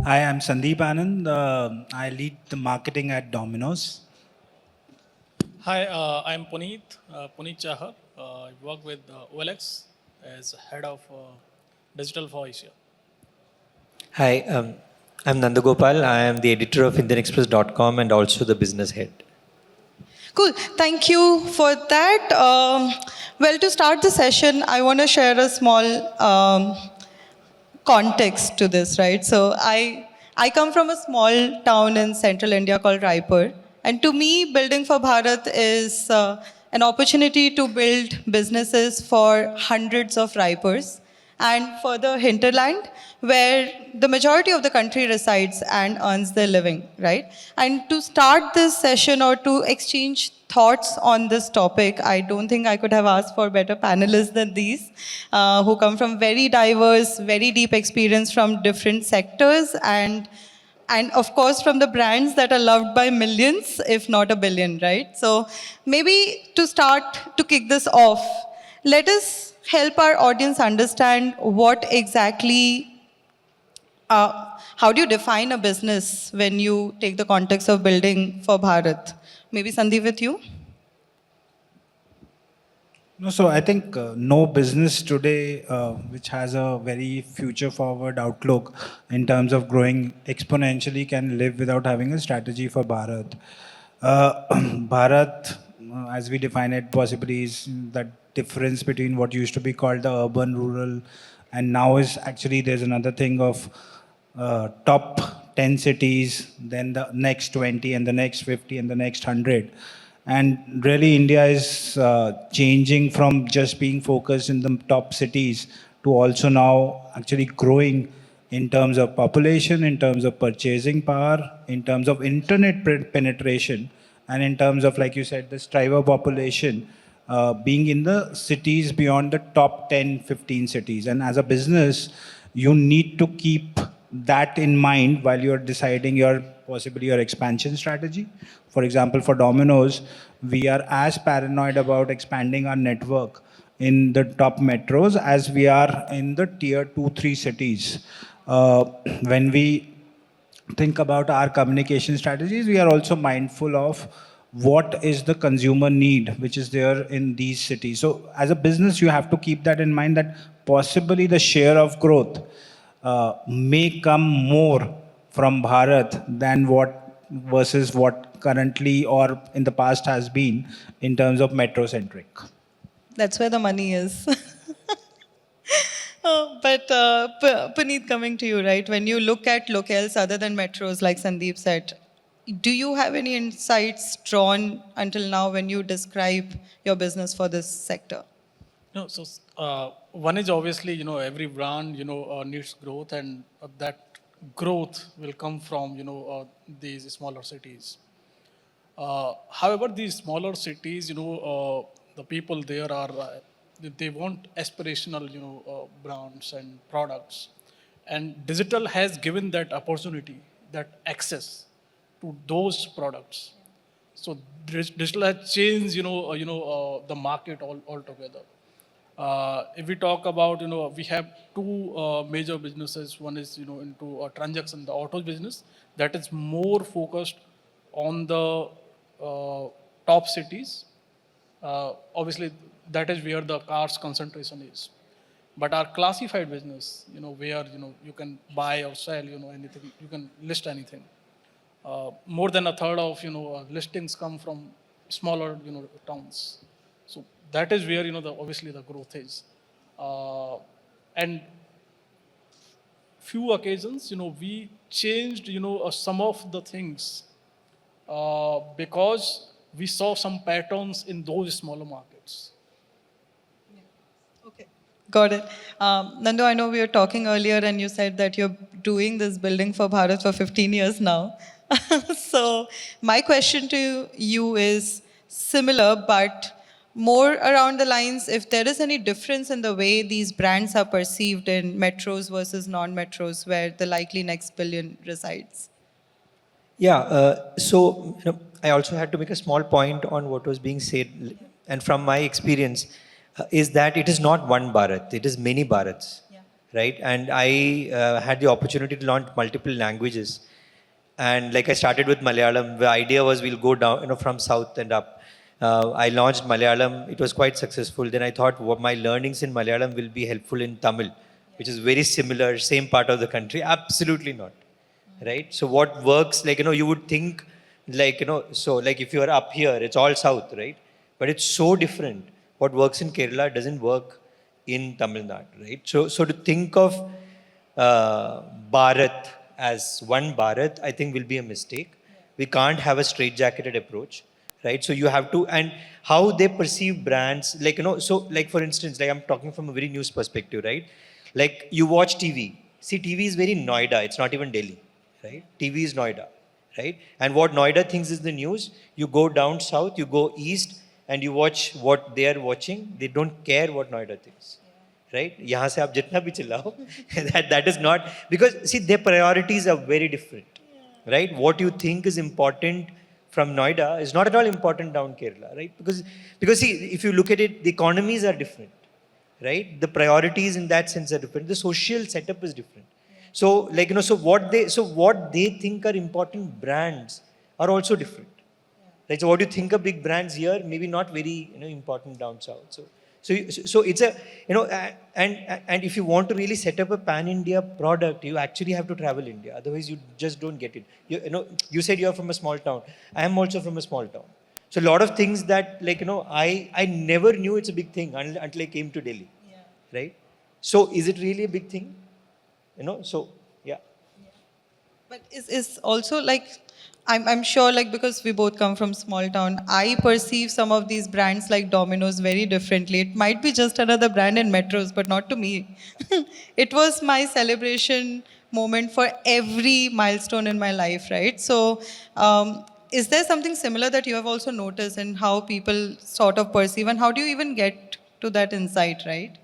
Hi, I'm Sandeep Anand. I lead the marketing at Dominos. Hi, I'm Punit Chahar. I work with OLX as head of digital for Asia. Hi, I'm Nandagopal. I am the editor of IndianExpress.com and also the business head. Cool. Thank you for that. Well, to start the session, I want to share a small context to this, right? So I come from a small town in central India called Raipur. And to me, building for Bharat is an opportunity to build businesses for hundreds of Raipurs and for the hinterland where the majority of the country resides and earns their living, right? And to start this session or to exchange thoughts on this topic, I don't think I could have asked for better panelists than these, who come from very diverse, very deep experience from different sectors and of course from the brands that are loved by millions, if not a billion, right? So maybe to start, to kick this off, let us help our audience understand what exactly, how do you define a business when you take the context of building for Bharat? Maybe Sandeep with you? No, so I think no business today which has a very future forward outlook in terms of growing exponentially can live without having a strategy for Bharat. Bharat, as we define it, possibly is that difference between what used to be called the urban, rural, and now is actually there's another thing of top 10 cities, then the next 20, and the next 50, and the next 100. And really, India is changing from just being focused in the top cities to also now actually growing in terms of population, in terms of purchasing power, in terms of internet penetration, and in terms of, like you said, the striver population being in the cities beyond the top 10, 15 cities. And as a business, you need to keep that in mind while you're deciding your possibly your expansion strategy. For example, for Domino's, we are as paranoid about expanding our network in the top metros as we are in the tier 2, 3 cities. When we think about our communication strategies, we are also mindful of what is the consumer need which is there in these cities. So as a business, you have to keep that in mind that possibly the share of growth may come more from Bharat than what versus what currently or in the past has been in terms of metro centric. That's where the money is. But Puneet, coming to you, right? When you look at locales other than metros, like Sandeep said, do you have any insights drawn until now when you describe your business for this sector? No, so one is obviously every brand needs growth, and that growth will come from these smaller cities. However, these smaller cities, the people there are they want aspirational brands and products, and digital has given that opportunity, that access to those products. So digital has changed the market altogether. If we talk about, we have two major businesses. One is, into transaction, the auto business, that is more focused on the top cities. Obviously, that is where the cars concentration is. But our classified business, where, you can buy or sell, anything, you can list anything. More than a third of, listings come from smaller, towns. So that is where, obviously the growth is. And few occasions, we changed, some of the things because we saw some patterns in those smaller markets. Okay, got it. Nando, I know we were talking earlier and you said that you're doing this building for Bharat for 15 years now. So my question to you is similar, but more around the lines, if there is any difference in the way these brands are perceived in metros versus non-metros where the likely next billion resides. Yeah, so I also had to make a small point on what was being said. And from my experience, is that it is not one Bharat, it is many Bharats. Yeah. right? And I had the opportunity to learn multiple languages. And like I started with Malayalam, the idea was we'll go down, from south and up. I launched Malayalam. It was quite successful. Then I thought what my learnings in Malayalam will be helpful in Tamil, which is very similar, same part of the country. Absolutely not, right? So what works, you would think, so like if you are up here, it's all south, right? But it's so different. What works in Kerala doesn't work in Tamil Nadu, right? So to think of Bharat as one Bharat, I think will be a mistake. We can't have a straitjacketed approach, right? So you have to, and how they perceive brands, so like for instance, like I'm talking from a very news perspective, right? Like you watch TV. See, TV is very Noida. It's not even Delhi, right? TV is Noida, right? And what Noida thinks is the news. You go down south, you go east, and you watch what they are watching. They don't care what Noida thinks, right? यहाँ से आप जितना भी चिल्लाओ, that is not, because see their priorities are very different, right? What you think is important from Noida is not at all important down Kerala, right? Because see, if you look at it, the economies are different, right? The priorities in that sense are different. The social setup is different. So so what they think are important brands are also different. Right? So what you think of big brands here, maybe not very important down south. So it's a and if you want to really set up a pan-India product, you actually have to travel India. Otherwise, you just don't get it. You said you are from a small town. I am also from a small town. So a lot of things that I never knew it's a big thing until I came to Delhi, right? So is it really a big thing? So yeah. But is also like, I'm sure, like, because we both come from small town, I perceive some of these brands like Domino's very differently. It might be just another brand in metros, but not to me. It was my celebration moment for every milestone in my life, right? So is there something similar that you have also noticed in how people sort of perceive, and how do you even get to that insight, right?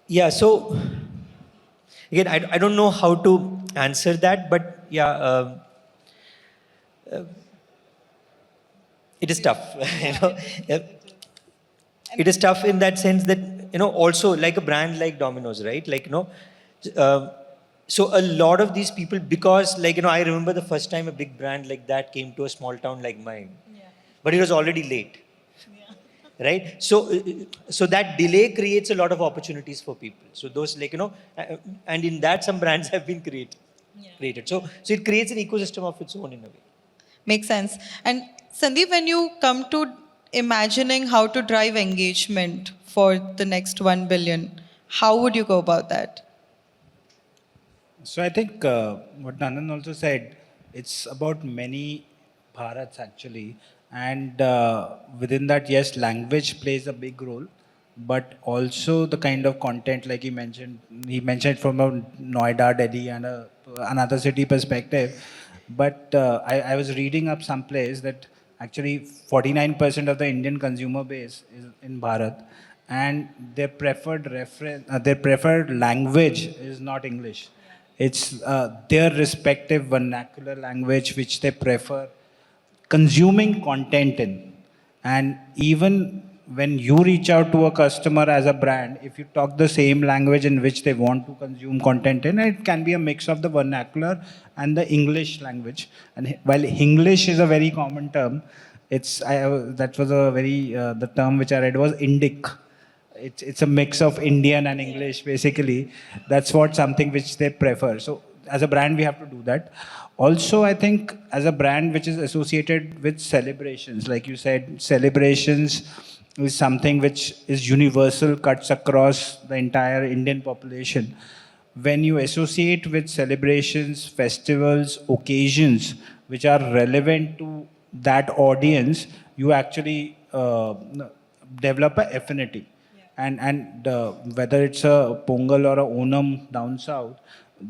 Yeah, so again, I don't know how to answer that, but yeah, it is tough. Yeah. It is tough in that sense that also like a brand like Domino's, right? So a lot of these people, because I remember the first time a big brand like that came to a small town like mine, but it was already late. Right, so that delay creates a lot of opportunities for people. So those and in that some brands have been created. So it creates an ecosystem of its own in a way. Makes sense. And Sandeep, when you come to imagining how to drive engagement for the next 1 billion, how would you go about that? So I think what Nandan also said, it's about many Bharats actually. And within that, yes, language plays a big role, but also the kind of content, like he mentioned from a Noida, Delhi, and another city perspective. But I was reading up someplace that actually 49% of the Indian consumer base is in Bharat, and their preferred language is not English. It's their respective vernacular language which they prefer consuming content in. And even when you reach out to a customer as a brand, if you talk the same language in which they want to consume content in, it can be a mix of the vernacular and the English language. And while English is a very common term, that was a very the term which I read was Indic. It's a mix of Indian and English basically. That's what something which they prefer. So as a brand, we have to do that. Also, I think as a brand which is associated with celebrations, like you said, celebrations is something which is universal, cuts across the entire Indian population. When you associate with celebrations, festivals, occasions which are relevant to that audience, you actually develop an affinity. And whether it's a Pongal or a Onam down south,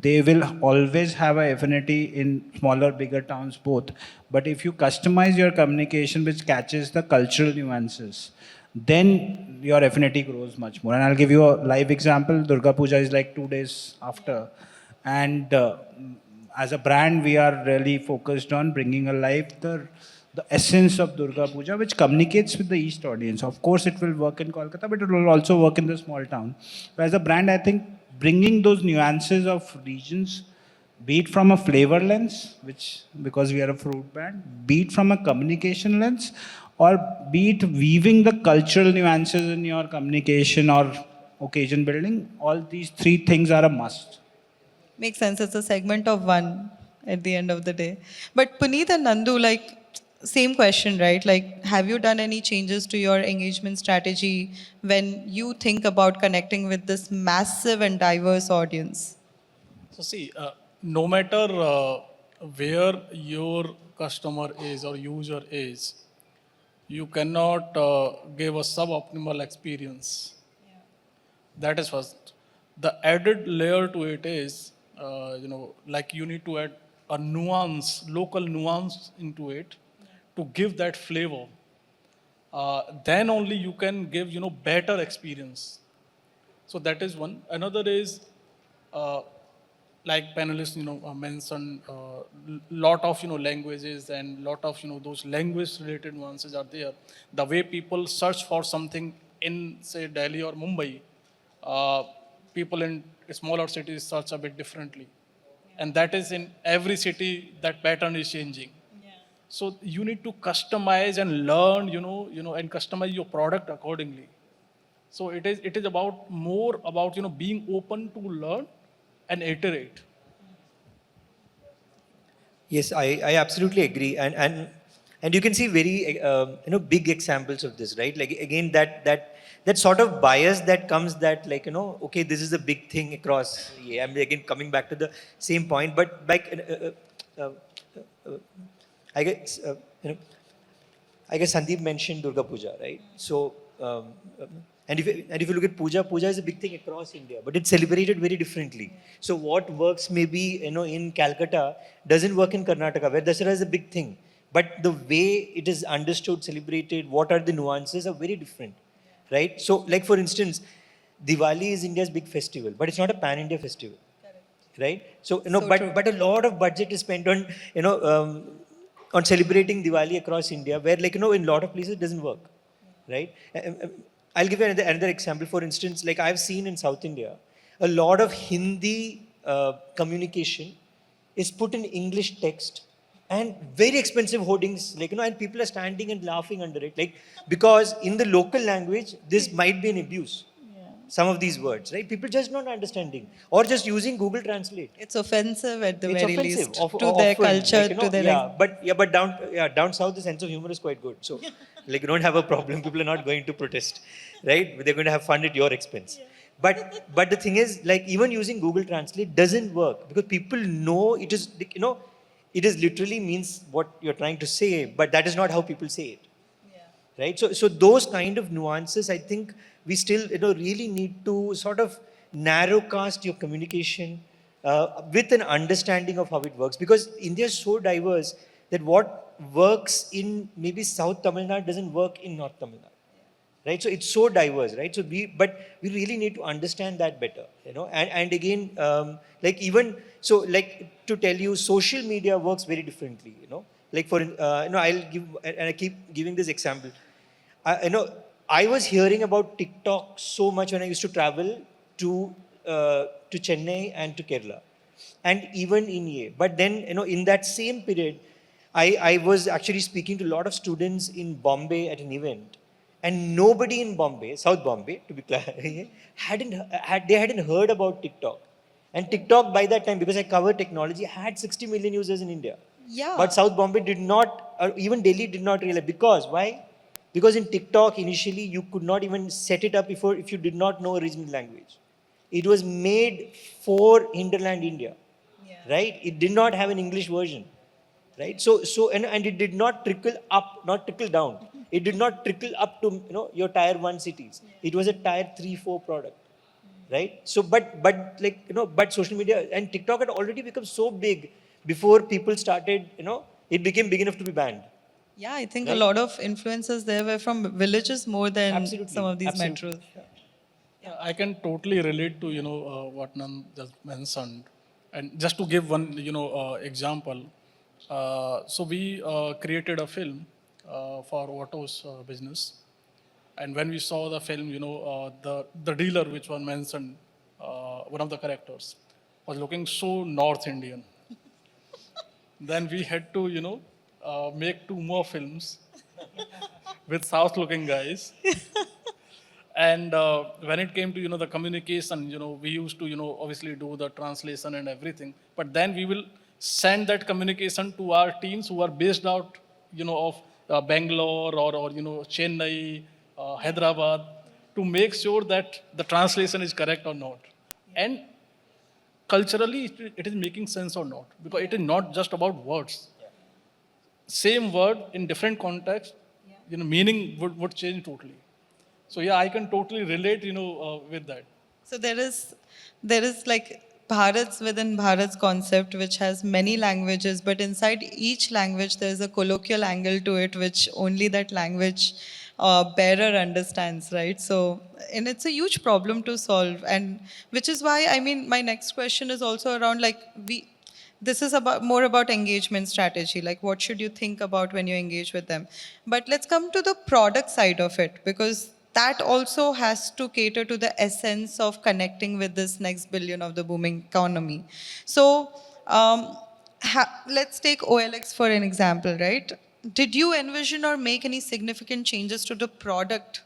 they will always have an affinity in smaller, bigger towns both. But if you customize your communication which catches the cultural nuances, then your affinity grows much more. And I'll give you a live example. Durga Puja is like 2 days after. And as a brand, we are really focused on bringing alive the the essence of Durga Puja, which communicates with the East audience. Of course, it will work in Kolkata, but it will also work in the small town. So as a brand, I think bringing those nuances of regions, be it from a flavor lens, which because we are a fruit brand, be it from a communication lens, or be it weaving the cultural nuances in your communication or occasion building, all these three things are a must. Makes sense. It's a segment of one at the end of the day. But Puneet and Nandu, like, same question, right? Like, have you done any changes to your engagement strategy when you think about connecting with this massive and diverse audience? So see, no matter where your customer is or user is, you cannot give a suboptimal experience. That is first. The added layer to it is, like you need to add a nuance, local nuance into it to give that flavor. Then only you can give, better experience. So that is one. Another is, uh, like panelists, mentioned, lot of, languages and lot of, those language related nuances are there. The way people search for something in, say, Delhi or Mumbai, uh, people in smaller cities search a bit differently. And that is in every city, that pattern is changing. So you need to customize and learn, and customize your product accordingly. So it is about more about being open to learn and iterate. Yes, I absolutely agree, and you can see very big examples of this, right? Like again, that sort of bias that comes, that like okay, this is a big thing across. Yeah, I'm again coming back to the same point, but like I guess I guess Sandeep mentioned Durga Puja, right? So, and if you look at Puja, Puja is a big thing across India, but it's celebrated very differently. So, what works maybe in Calcutta doesn't work in Karnataka, where Dasara is a big thing. But the way it is understood, celebrated, what are the nuances are very different, right? So, like for instance, Diwali is India's big festival, but it's not a pan-India festival, right? So So but true. but a lot of budget is spent on on celebrating Diwali across India, where like in a lot of places it doesn't work, right? I'll give you another example. For instance, like I've seen in South India, a lot of Hindi communication is put in English text and very expensive hoardings, like and people are standing and laughing under it, like because in the local language this might be an abuse, some of these words, right? People just not understanding or just using Google Translate. It's offensive at the It's very offensive least to their often, culture, like to their but down south the sense of humor is quite good. So like you don't have a problem. People are not going to protest, right? But they're going to have fun at your expense. But the thing is, like even using Google Translate doesn't work because people know it is like, it is literally means what you're trying to say, but that is not how people say it, right? So those kind of nuances, I think we still really need to sort of narrow cast your communication with an understanding of how it works, because India is so diverse that what works in maybe South Tamil Nadu doesn't work in North Tamil Nadu, right? So it's so diverse, right? So but we really need to understand that better, and again, like even so, like to tell you, social media works very differently, like for I'll give, and I keep giving this example. I was hearing about TikTok so much when I used to travel to Chennai and to Kerala, and even in EA. But then in that same period, I was actually speaking to a lot of students in Bombay at an event, and nobody in Bombay, South Bombay, to be clear, hadn't heard about TikTok. And TikTok by that time, because I covered technology, had 60 million users in India. Yeah. But South Bombay did not, or even Delhi did not realize. Because why? Because in TikTok initially you could not even set it up if you did not know a regional language. It was made for hinterland India, right? It did not have an English version, right? And it did not trickle up, not trickle down. It did not trickle up to your tier 1 cities. It was a tier 3, 4 product, right? So but social media and TikTok had already become so big before people started, it became big enough to be banned. Yeah, I think a Right? lot of influencers there were from villages more than Absolutely. some of these Absolutely. metros. Yeah, I can totally relate to what Nan just mentioned, and just to give one example. So we created a film for Otto's business. And when we saw the film, the dealer which was mentioned, one of the characters, was looking so North Indian. Then we had to, make 2 more films with South-looking guys. And when it came to, the communication, we used to, obviously do the translation and everything. But then we will send that communication to our teams who are based out, of Bangalore or Chennai, Hyderabad, to make sure that the translation is correct or not. And culturally, it is making sense or not. Because it is not just about words. Same word in different context, meaning would change totally. So yeah, I can totally relate, with that. So there is like Bharat's within Bharat's concept, which has many languages, but inside each language there is a colloquial angle to it, which only that language bearer understands, right? So, and it's a huge problem to solve, and which is why I mean, my next question is also around like this is about more about engagement strategy, like what should you think about when you engage with them. But let's come to the product side of it, because that also has to cater to the essence of connecting with this next billion of the booming economy. So let's take OLX for an example, right? Did you envision or make any significant changes to the product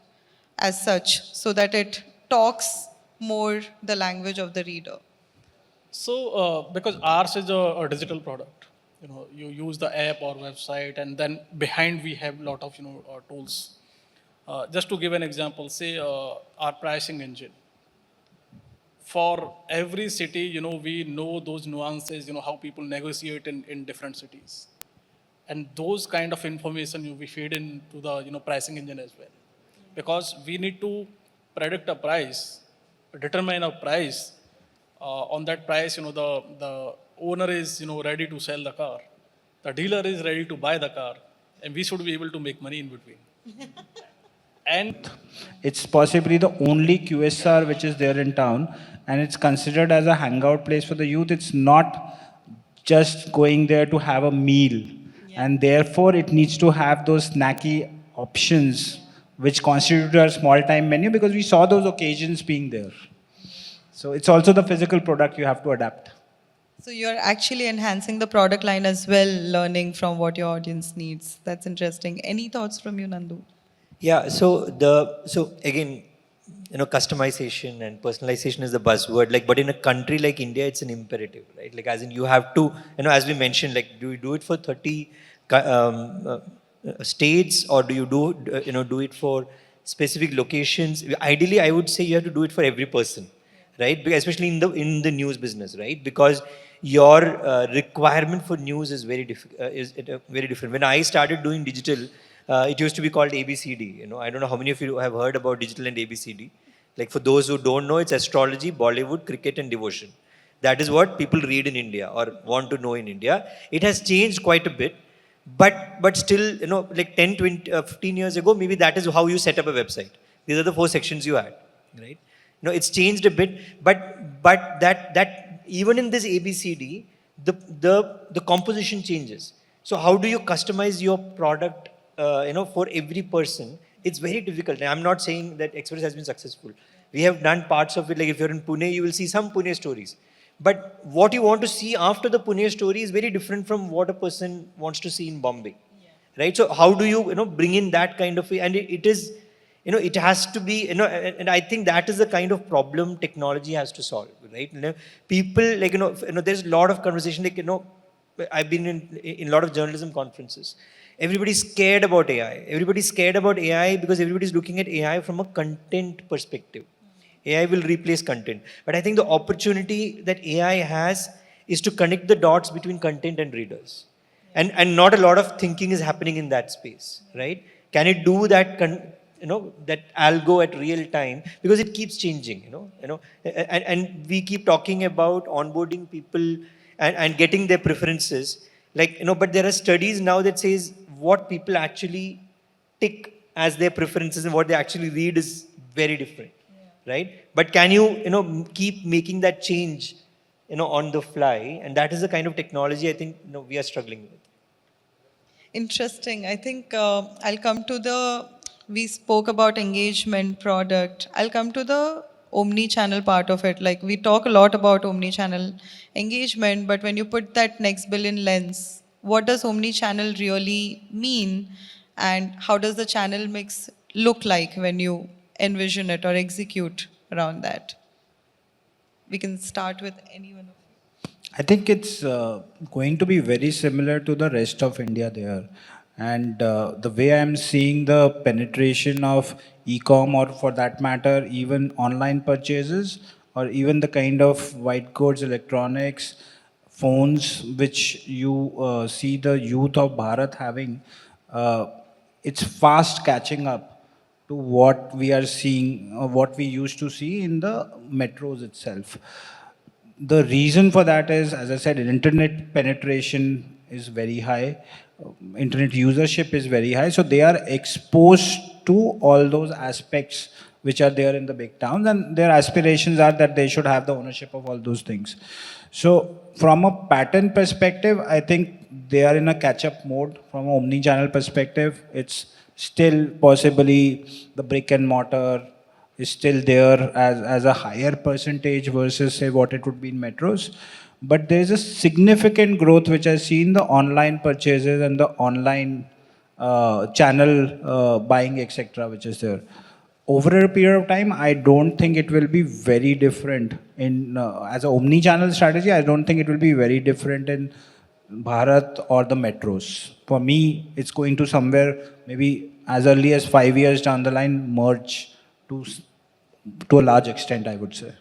as such so that it talks more the language of the reader? So because ours is a digital product, you use the app or website, and then behind we have a lot of tools. Just to give an example, say our pricing engine. For every city, we know those nuances, how people negotiate in different cities. And those kind of information we feed into the pricing engine as well. Because we need to predict a price, determine a price. On that price, the owner is ready to sell the car. The dealer is ready to buy the car. And we should be able to make money in between. And It's possibly the only QSR which is there in town, and it's considered as a hangout place for the youth. It's not just going there to have a meal, and therefore it needs to have those snacky options which constitute our small time menu, because we saw those occasions being there. So it's also the physical product you have to adapt. So you're actually enhancing the product line as well, learning from what your audience needs. That's interesting. Any thoughts from you, Nandu? Yeah, so again, customization and personalization is the buzzword. Like, but in a country like India, it's an imperative, right? Like, as in you have to, as we mentioned, like, do you do it for 30 states, or do you do it for specific locations? Ideally, I would say you have to do it for every person, right? Because especially in the news business, right? Because your requirement for news is very very different. When I started doing digital, it used to be called ABCD. I don't know how many of you have heard about digital and ABCD. Like, for those who don't know, it's astrology, Bollywood, cricket, and devotion. That is what people read in India or want to know in India. It has changed quite a bit, but still, like 10, 20, 15 years ago, maybe that is how you set up a website. These are the 4 sections you had, right? It's changed a bit, but that even in this ABCD, the composition changes. So how do you customize your product, for every person? It's very difficult. I'm not saying that Express has been successful. We have done parts of it. Like, if you're in Pune, you will see some Pune stories. But what you want to see after the Pune story is very different from what a person wants to see in Bombay, right? So how do you, bring in that kind of, and it is, it has to be, and I think that is the kind of problem technology has to solve, right? People, like, there's a lot of conversation, like, I've been in a lot of journalism conferences. Everybody's scared about AI. Everybody's scared about AI because everybody's looking at AI from a content perspective. AI will replace content. But I think the opportunity that AI has is to connect the dots between content and readers. And not a lot of thinking is happening in that space, right? Can it do that, that algo at real time? Because it keeps changing, and we keep talking about onboarding people and getting their preferences. Like, but there are studies now that says what people actually tick as their preferences and what they actually read is very different, right? But can you, keep making that change, on the fly? And that is the kind of technology I think, we are struggling with. Interesting. I think I'll come to we spoke about engagement product. I'll come to the omni-channel part of it. Like we talk a lot about omni-channel engagement, but when you put that next billion lens, what does omni-channel really mean? And how does the channel mix look like when you envision it or execute around that? We can start with anyone. I think it's going to be very similar to the rest of India there. And the way I'm seeing the penetration of e-com, or for that matter, even online purchases, or even the kind of white goods, electronics, phones, which you see the youth of Bharat having, uh, it's fast catching up to what we are seeing, what we used to see in the metros itself. The reason for that is, as I said, internet penetration is very high, internet usership is very high, so they are exposed to all those aspects which are there in the big towns, and their aspirations are that they should have the ownership of all those things. So, from a pattern perspective, I think they are in a catch-up mode. From an omni-channel perspective, it's still possibly the brick and mortar is still there as a higher percentage versus say what it would be in metros. But there is a significant growth which I see in the online purchases and the online channel buying, etc., which is there. Over a period of time, I don't think it will be very different in as a omni-channel strategy. I don't think it will be very different in Bharat or the metros. For me, it's going to somewhere maybe as early as 5 years down the line merge to to a large extent, I would say.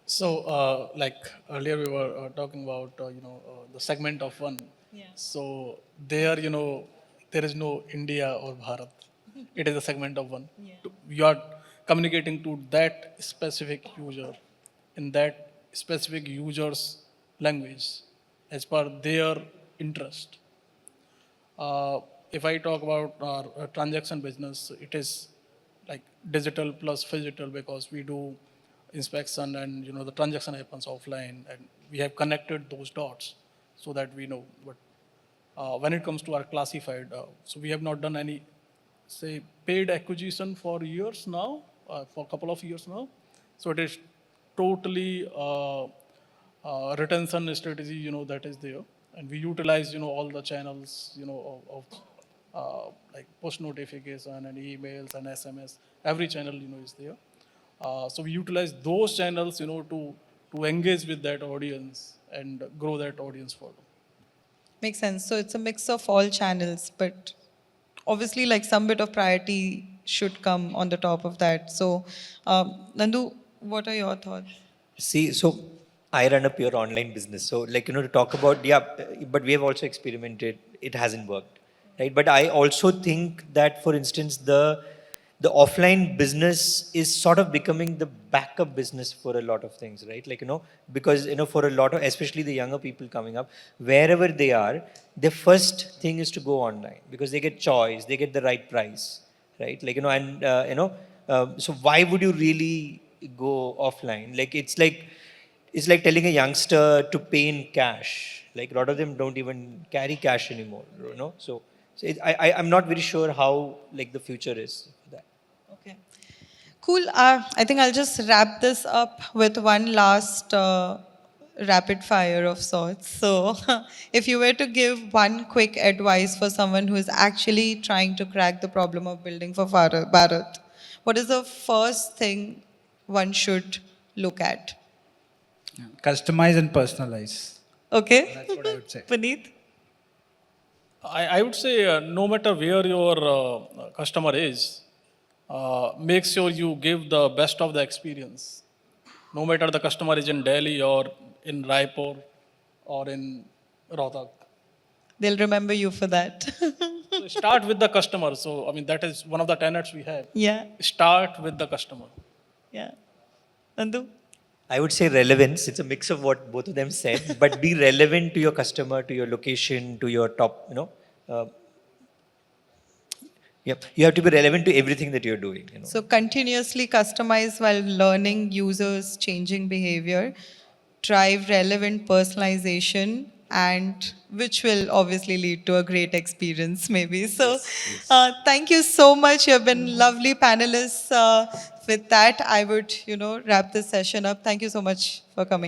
So, like earlier we were talking about, the segment of one. Yeah. So there, there is no India or Bharat. It is a segment of one. Yeah. You are communicating to that specific user in that specific user's language as per their interest. If I talk about our transaction business, it is like digital plus physical because we do inspection and the transaction happens offline and we have connected those dots so that we know. But when it comes to our classified, so we have not done any say paid acquisition for years now, for a couple of years now. So it is totally retention strategy, that is there, and we utilize, all the channels, of like push notification and emails and SMS. Every channel, is there. So we utilize those channels, to engage with that audience and grow that audience further. Makes sense. So it's a mix of all channels, but obviously, like some bit of priority should come on the top of that. So, Nandu, what are your thoughts? See, so I run a pure online business. So, like, to talk about, yeah, but we have also experimented. It hasn't worked, right? But I also think that, for instance, the offline business is sort of becoming the backup business for a lot of things, right? Like, because, for a lot of, especially the younger people coming up, wherever they are, their first thing is to go online because they get choice, they get the right price, right? Like, and, so why would you really go offline? Like, it's like telling a youngster to pay in cash. Like, a lot of them don't even carry cash anymore, So I'm not very sure how, like, the future is for that. Okay. Cool. I think I'll just wrap this up with one last rapid fire of sorts. So, if you were to give one quick advice for someone who is actually trying to crack the problem of building for Bharat, what is the first thing one should look at? Customize and personalize. Okay. That's what I would say. Puneet? I would say no matter where your customer is, make sure you give the best of the experience. No matter the customer is in Delhi or in Raipur or in Rohtak. They'll remember you for that. So start with the customer. So, I mean, that is one of the tenets we have. Yeah. Start with the customer. Yeah. Nandu? I would say relevance. It's a mix of what both of them said, but be relevant to your customer, to your location, to your top, Yep. You have to be relevant to everything that you're doing. So continuously customize while learning users' changing behavior, drive relevant personalization, and which will obviously lead to a great experience maybe. So thank you so much. You've been lovely panelists. With that, I would, wrap this session up. Thank you so much for coming.